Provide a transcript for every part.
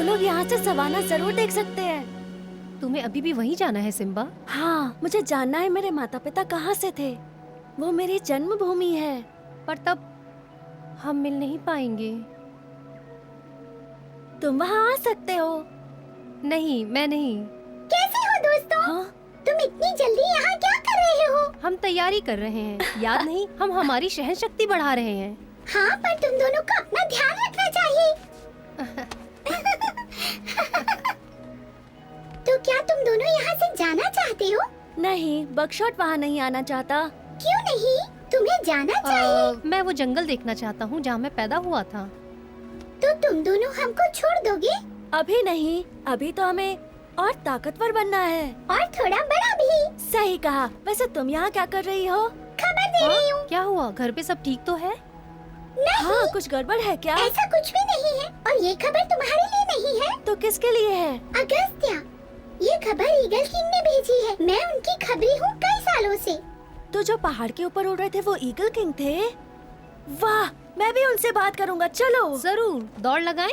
लोग यहाँ से सवाना जरूर देख सकते हैं। तुम्हें अभी भी वहीं जाना है सिम्बा? हाँ, मुझे जानना है मेरे माता पिता कहाँ से थे। वो मेरी जन्मभूमि है। पर तब हम मिल नहीं पाएंगे। तुम वहाँ आ सकते हो। नहीं, मैं नहीं। कैसे हो दोस्तों? हाँ? तुम इतनी जल्दी यहाँ क्या कर रहे हो? हम तैयारी कर रहे हैं। याद नहीं, हम हमारी सहन शक्ति बढ़ा रहे हैं। हाँ, पर तुम दोनों को अपना ध्यान रखना चाहिए। तो क्या तुम दोनों यहाँ से जाना चाहते हो? नहीं, बकशॉट वहाँ नहीं आना चाहता। क्यों नहीं? तुम्हें जाना चाहिए। मैं वो जंगल देखना चाहता हूँ जहाँ मैं पैदा हुआ था। तो तुम दोनों हमको छोड़ दोगे? अभी नहीं, अभी तो हमें और ताकतवर बनना है। और थोड़ा बड़ा भी। सही कहा। वैसे तुम यहाँ क्या कर रही हो? खबर दे रही हूँ। क्या हुआ? घर पे सब ठीक तो है? नहीं, हाँ, कुछ गड़बड़ है क्या? ऐसा कुछ भी नहीं है। और ये खबर तुम्हारे लिए नहीं है। तो किसके लिए है? अगस्त्या, ये खबर ईगल किंग ने भेजी है। मैं उनकी खबरी हूँ कई सालों से। तो जो पहाड़ के ऊपर उड़ रहे थे वो ईगल किंग थे? वाह, मैं भी उनसे बात करूंगा। चलो। जरूर। दौड़ लगाएं?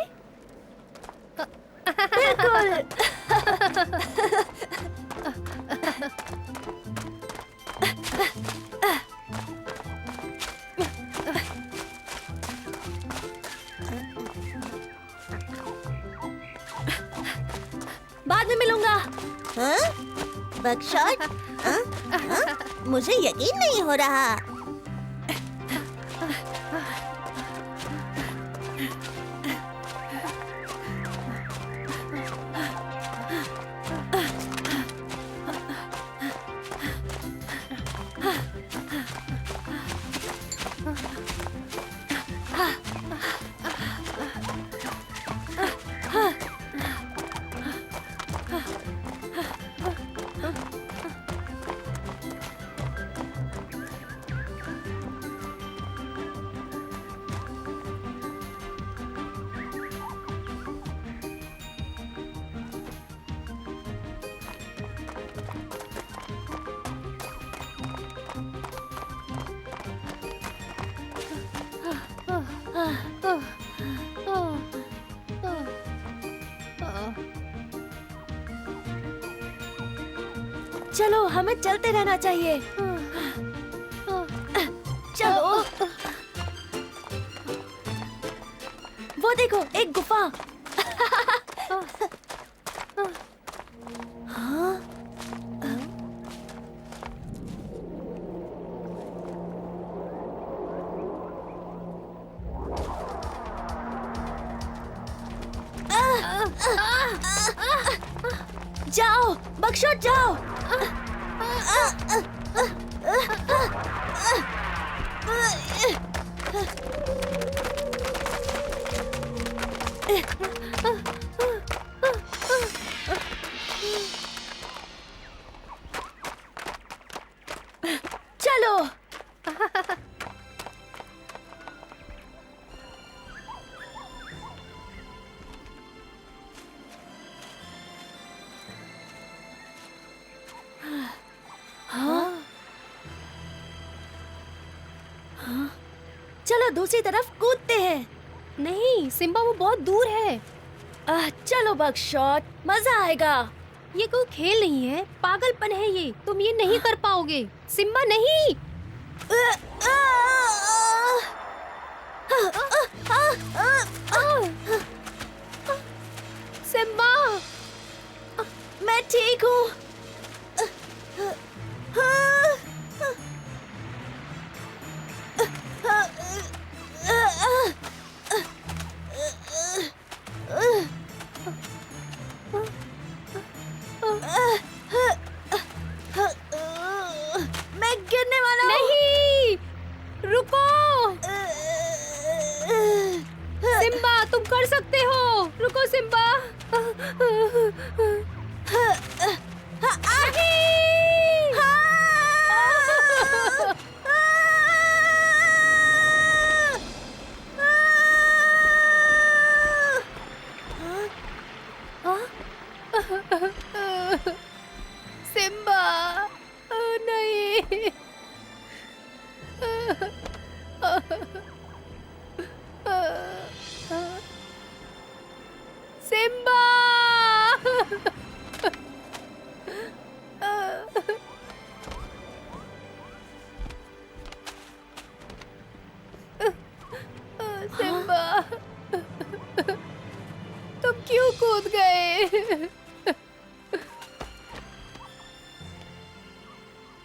बिल्कुल। बाद में मिलूंगा। हाँ? बकशॉट? हाँ? हाँ? मुझे यकीन नहीं हो रहा। चलो, हमें चलते रहना चाहिए। चलो। वो देखो, एक गुफा। हाँ? जाओ, बकशॉट जाओ। चलो। हाँ? हाँ? चलो दूसरी तरफ कूदते हैं। नहीं सिम्बा, वो बहुत दूर है। चलो बकशॉट, मजा आएगा। ये कोई खेल नहीं है, पागलपन है ये। तुम ये नहीं कर पाओगे। सिम्बा नहीं। सिम्बा, मैं ठीक हूँ। मैं गिरने वाला हूँ। नहीं, रुको। सिम्बा, तुम कर सकते हो। रुको सिम्बा। सिम्बा, नहीं। सिम्बा।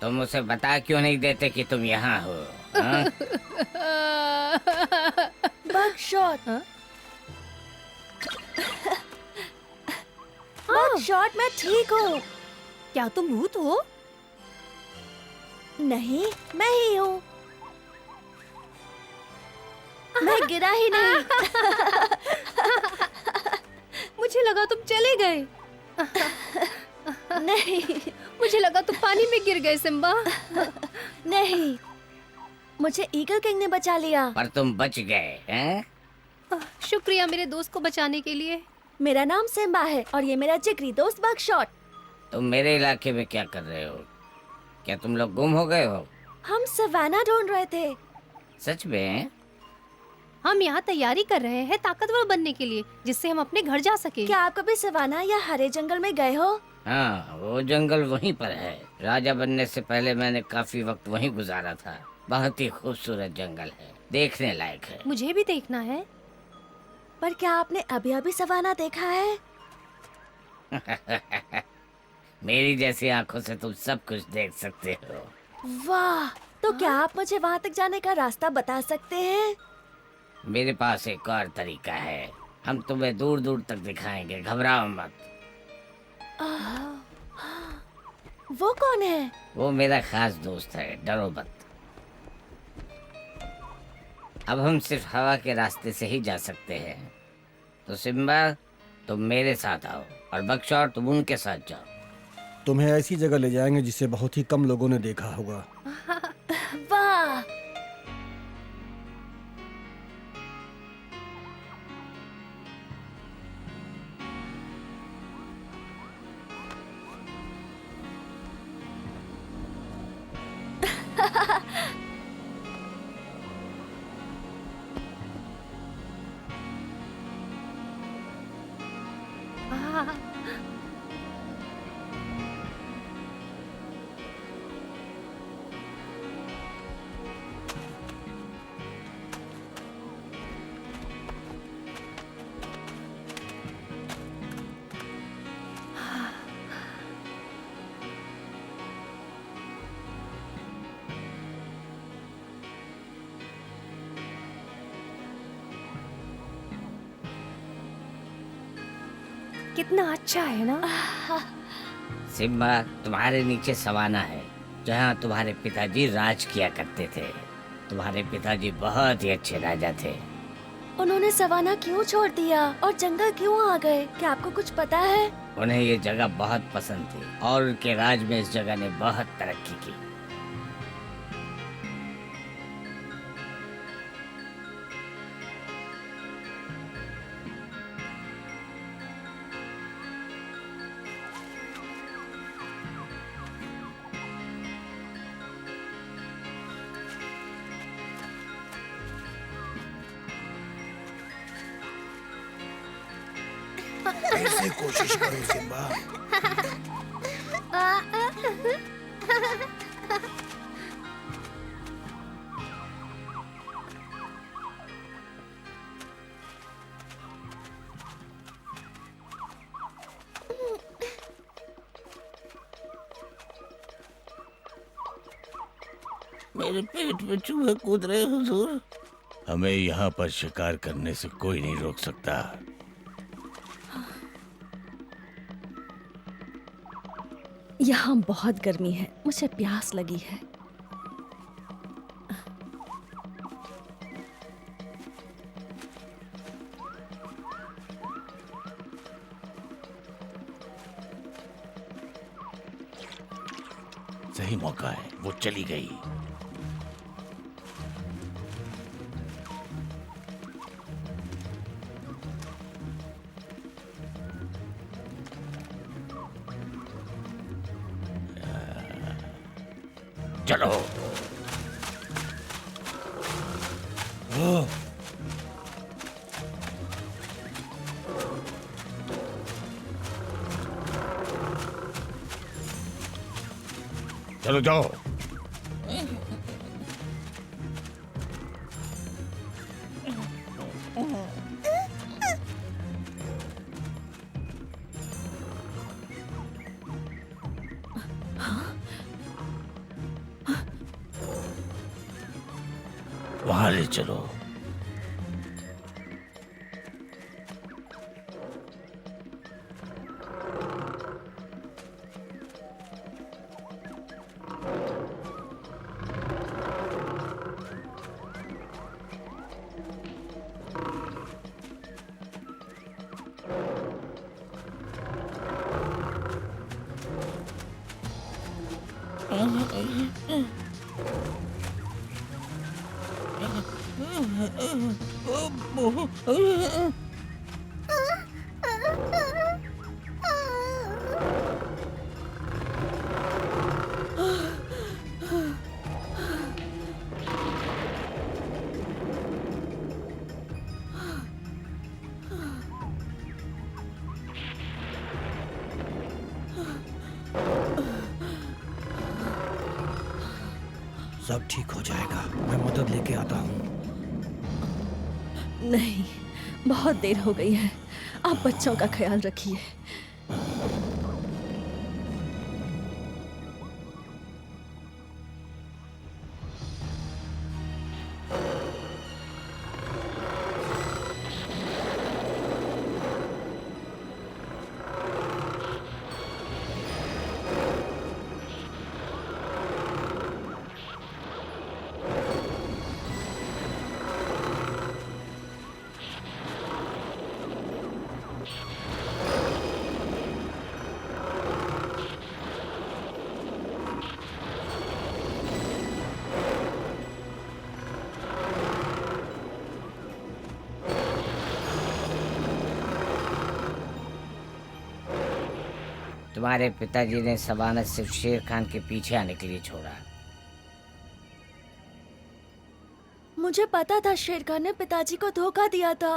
तुम उसे बता क्यों नहीं देते कि तुम यहाँ हो? हाँ? बकशॉट। हाँ? बकशॉट, मैं ठीक हूँ। क्या तुम भूत हो? नहीं, मैं ही हूँ। मैं गिरा ही नहीं। मुझे लगा तुम चले गए। नहीं, मुझे लगा तुम पानी में गिर गए सिम्बा। नहीं, मुझे ईगल किंग ने बचा लिया। पर तुम बच गए हैं? शुक्रिया मेरे दोस्त को बचाने के लिए। मेरा नाम सिम्बा है और ये मेरा जिगरी दोस्त बकशॉट। तुम मेरे इलाके में क्या कर रहे हो? क्या तुम लोग गुम हो गए हो? हम सवाना ढूंढ रहे थे। सच में? हम यहाँ तैयारी कर रहे हैं ताकतवर बनने के लिए, जिससे हम अपने घर जा सके। क्या आप कभी सवाना या हरे जंगल में गए हो? हाँ, वो जंगल वहीं पर है। राजा बनने से पहले मैंने काफी वक्त वहीं गुजारा था। बहुत ही खूबसूरत जंगल है, देखने लायक है। मुझे भी देखना है। पर क्या आपने अभी अभी सवाना देखा है? मेरी जैसी आंखों से तुम सब कुछ देख सकते हो। वाह, तो क्या आप मुझे वहाँ तक जाने का रास्ता बता सकते हैं? मेरे पास एक और तरीका है। हम तुम्हें दूर दूर तक दिखाएंगे, घबराओ मत। वो कौन है? वो मेरा खास दोस्त है, डरो मत। अब हम सिर्फ हवा के रास्ते से ही जा सकते हैं। तो सिम्बा, तुम मेरे साथ आओ और बकशॉट तुम उनके साथ जाओ। तुम्हें ऐसी जगह ले जाएंगे जिसे बहुत ही कम लोगों ने देखा होगा। वाह, कितना अच्छा है ना। सिम्बा, तुम्हारे नीचे सवाना है, जहाँ तुम्हारे पिताजी राज किया करते थे। तुम्हारे पिताजी बहुत ही अच्छे राजा थे। उन्होंने सवाना क्यों छोड़ दिया और जंगल क्यों आ गए? क्या आपको कुछ पता है? उन्हें ये जगह बहुत पसंद थी और उनके राज में इस जगह ने बहुत तरक्की की। ऐसे कोशिश करो सिम्बा। मेरे पेट में चूहे कूद रहे हुजूर। हमें यहाँ पर शिकार करने से कोई नहीं रोक सकता। यहाँ बहुत गर्मी है, मुझे प्यास लगी है। सही मौका है, वो चली गई। चलो। चलो जाओ। वहां ले चलो। सब ठीक हो जाएगा, मैं मदद लेके आता हूँ। नहीं, बहुत देर हो गई है। आप बच्चों का ख्याल रखिए। तुम्हारे पिताजी ने सवाना सिर्फ शेर खान के पीछे आने के लिए छोड़ा। मुझे पता था शेर खान ने पिताजी को धोखा दिया था।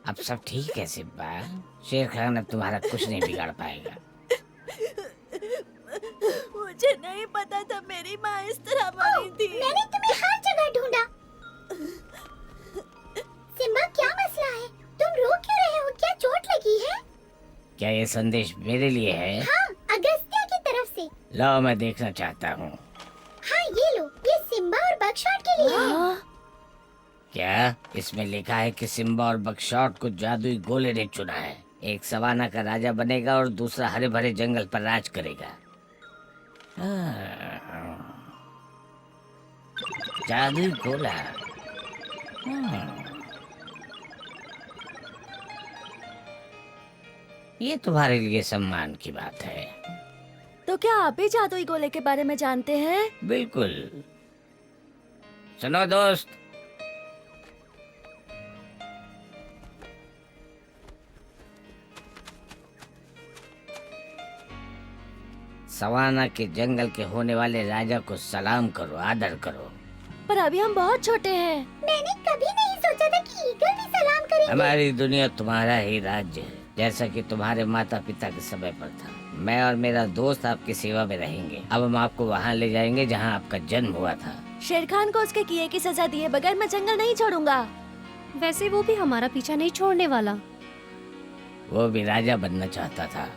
अब सब ठीक है सिम्बा, शेर खान अब तुम्हारा कुछ नहीं बिगाड़ पाएगा। मुझे नहीं पता था मेरी माँ इस तरह मरी थी। मैंने तुम्हें हर जगह ढूंढा। सिम्बा, क्या मसला है? तुम रो क्यों रहे हो? क्या चोट लगी है? क्या ये संदेश मेरे लिए है? हाँ, अगस्त्या की तरफ से। लो, मैं देखना चाहता हूँ। हाँ, ये लो। ये सिम्बा और बकशॉट के लिए है। क्या इसमें लिखा है कि सिम्बा और बकशॉट को जादुई गोले ने चुना है? एक सवाना का राजा बनेगा और दूसरा हरे भरे जंगल पर राज करेगा। जादुई गोला। ये तुम्हारे लिए सम्मान की बात है। तो क्या आप भी जादुई गोले के बारे में जानते हैं? बिल्कुल। सुनो दोस्त, सवाना के जंगल के होने वाले राजा को सलाम करो, आदर करो। पर अभी हम बहुत छोटे हैं। मैंने कभी नहीं सोचा था कि ईगल भी सलाम करेंगे। हमारी दुनिया तुम्हारा ही राज्य है, जैसा कि तुम्हारे माता पिता के समय पर था। मैं और मेरा दोस्त आपकी सेवा में रहेंगे। अब हम आपको वहाँ ले जाएंगे जहाँ आपका जन्म हुआ था। शेर खान को उसके किए की सजा दिए बगैर मैं जंगल नहीं छोड़ूंगा। वैसे वो भी हमारा पीछा नहीं छोड़ने वाला। वो भी राजा बनना चाहता था।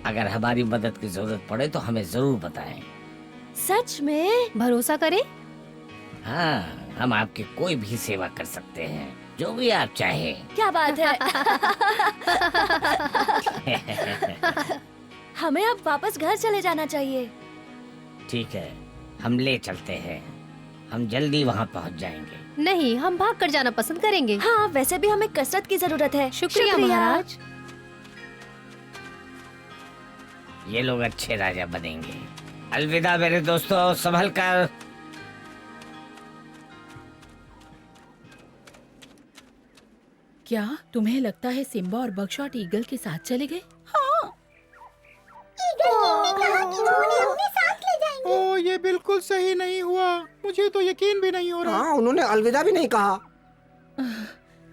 अगर हमारी मदद की जरूरत पड़े तो हमें जरूर बताएं। सच में? भरोसा करे? हाँ, हम आपकी कोई भी सेवा कर सकते हैं, जो भी आप चाहें। क्या बात है। हमें अब वापस घर चले जाना चाहिए। ठीक है, हम ले चलते हैं। हम जल्दी वहाँ पहुँच जाएंगे। नहीं, हम भाग कर जाना पसंद करेंगे। हाँ, वैसे भी हमें कसरत की जरूरत है। शुक्रिया महाराज। ये लोग अच्छे राजा बनेंगे। अलविदा मेरे दोस्तों, संभल कर। क्या तुम्हें लगता है सिम्बा और बकशॉट ईगल के साथ चले गए? ईगल किंग ने कहा कि वो उन्हें अपने साथ ले जाएंगे। ओ, ये बिल्कुल सही नहीं हुआ। मुझे तो यकीन भी नहीं हो रहा। हाँ, उन्होंने अलविदा भी नहीं कहा।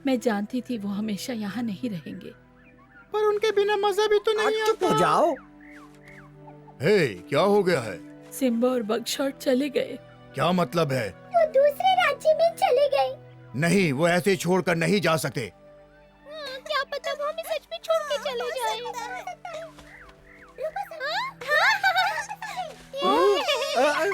मैं जानती थी वो हमेशा यहाँ नहीं रहेंगे। पर उनके बिना मजा भी तो नहीं आता। चुप हो जाओ। हे, क्या हो गया है? सिम्बा और बकशॉट चले गए। क्या मतलब है? वो दूसरे राज्य में चले गए। नहीं, वो ऐसे छोड़कर नहीं जा सकते। क्या पता वो हमें सच में छोड़ के चले जाएं। ओह,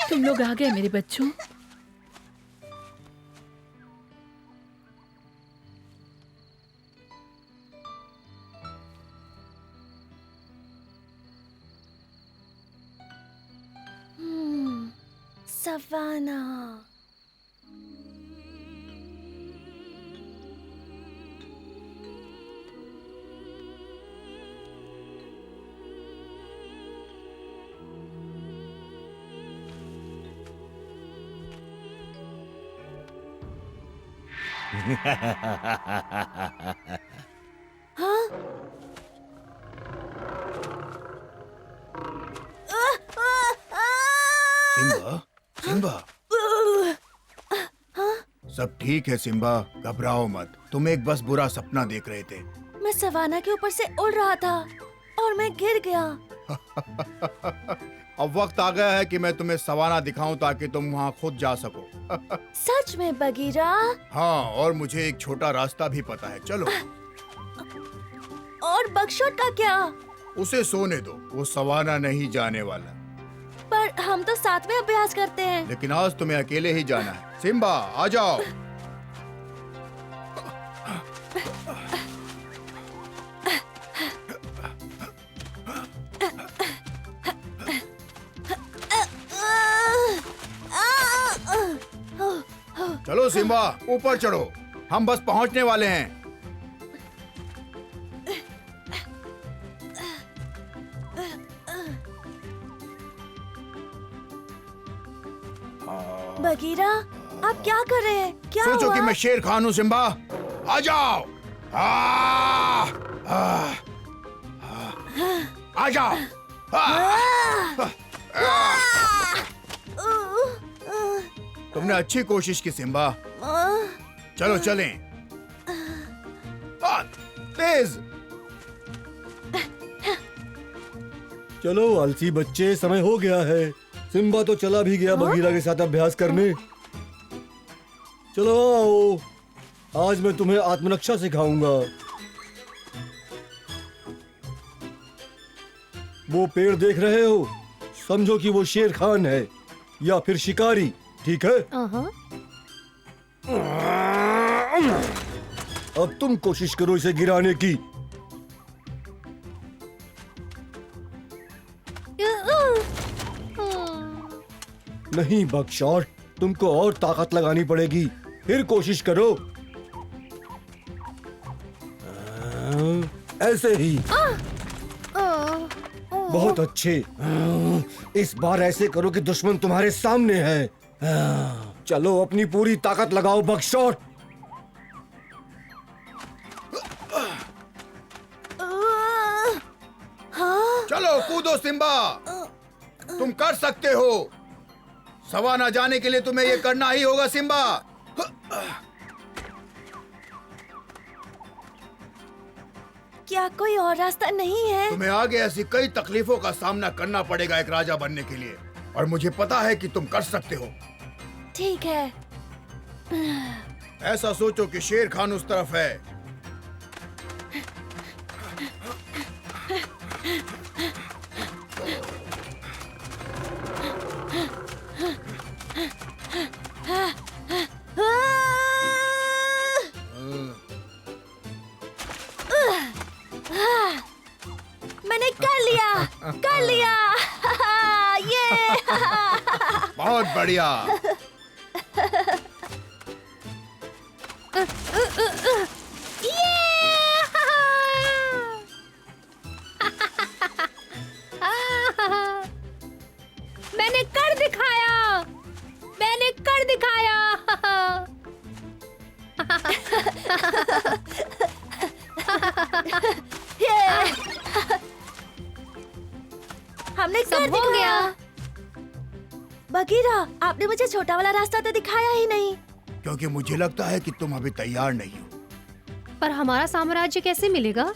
तुम लोग आ गए मेरे बच्चों। सवाना। हाँ? Simba, Simba. सब ठीक है सिम्बा, घबराओ मत। तुम एक बस बुरा सपना देख रहे थे। मैं सवाना के ऊपर से उड़ रहा था और मैं गिर गया। अब वक्त आ गया है कि मैं तुम्हें सवाना दिखाऊं ताकि तुम वहाँ खुद जा सको। सच में बगीरा? हाँ, और मुझे एक छोटा रास्ता भी पता है, चलो। और बगशॉट का क्या? उसे सोने दो, वो सवाना नहीं जाने वाला। पर हम तो साथ में अभ्यास करते हैं। लेकिन आज तुम्हें अकेले ही जाना है। सिम्बा, आ जाओ। चलो सिम्बा, ऊपर चढ़ो, हम बस पहुंचने वाले हैं। बगीरा, आप क्या कर रहे हैं? क्या सोचो हुआ? कि मैं शेर खान हूँ सिम्बा। आ जाओ। आ जाओ। तुमने अच्छी कोशिश की सिम्बा। चलो चलें। तेज। चलो आलसी बच्चे, समय हो गया है। सिम्बा तो चला भी गया बगीरा के साथ अभ्यास करने। चलो आओ, आज मैं तुम्हें आत्मरक्षा सिखाऊंगा। वो पेड़ देख रहे हो, समझो कि वो शेर खान है या फिर शिकारी, ठीक है? अब तुम कोशिश करो इसे गिराने की। नहीं बगशॉट, तुमको और ताकत लगानी पड़ेगी। फिर कोशिश करो। ऐसे ही। बहुत अच्छे। इस बार ऐसे करो कि दुश्मन तुम्हारे सामने है। चलो अपनी पूरी ताकत लगाओ बगशॉट। चलो कूदो सिम्बा, तुम कर सकते हो। सवाना जाने के लिए तुम्हें ये करना ही होगा सिम्बा। क्या कोई और रास्ता नहीं है? तुम्हें आगे ऐसी कई तकलीफों का सामना करना पड़ेगा एक राजा बनने के लिए, और मुझे पता है कि तुम कर सकते हो। ठीक है। ऐसा सोचो कि शेर खान उस तरफ है। मैंने कर लिया, कर लिया। ये बहुत बढ़िया। मैंने कर दिखाया, मैंने कर दिखाया। हमने कर सब हो दिखाया। गया। बगीरा, आपने मुझे छोटा वाला रास्ता तो दिखाया ही नहीं। क्योंकि मुझे लगता है कि तुम अभी तैयार नहीं हो। पर हमारा साम्राज्य कैसे मिलेगा?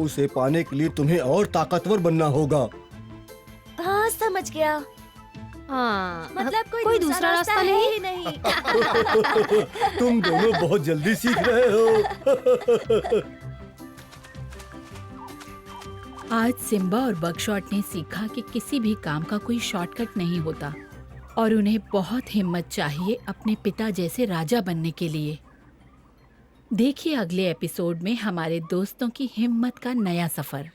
उसे पाने के लिए तुम्हें और ताकतवर बनना होगा। हाँ समझ गया। हाँ, मतलब कोई दूसरा रास्ता है नहीं? ही नहीं। तुम दोनों बहुत जल्दी सीख रहे हो। आज सिम्बा और बगशॉट ने सीखा कि किसी भी काम का कोई शॉर्टकट नहीं होता और उन्हें बहुत हिम्मत चाहिए अपने पिता जैसे राजा बनने के लिए। देखिए अगले एपिसोड में हमारे दोस्तों की हिम्मत का नया सफर।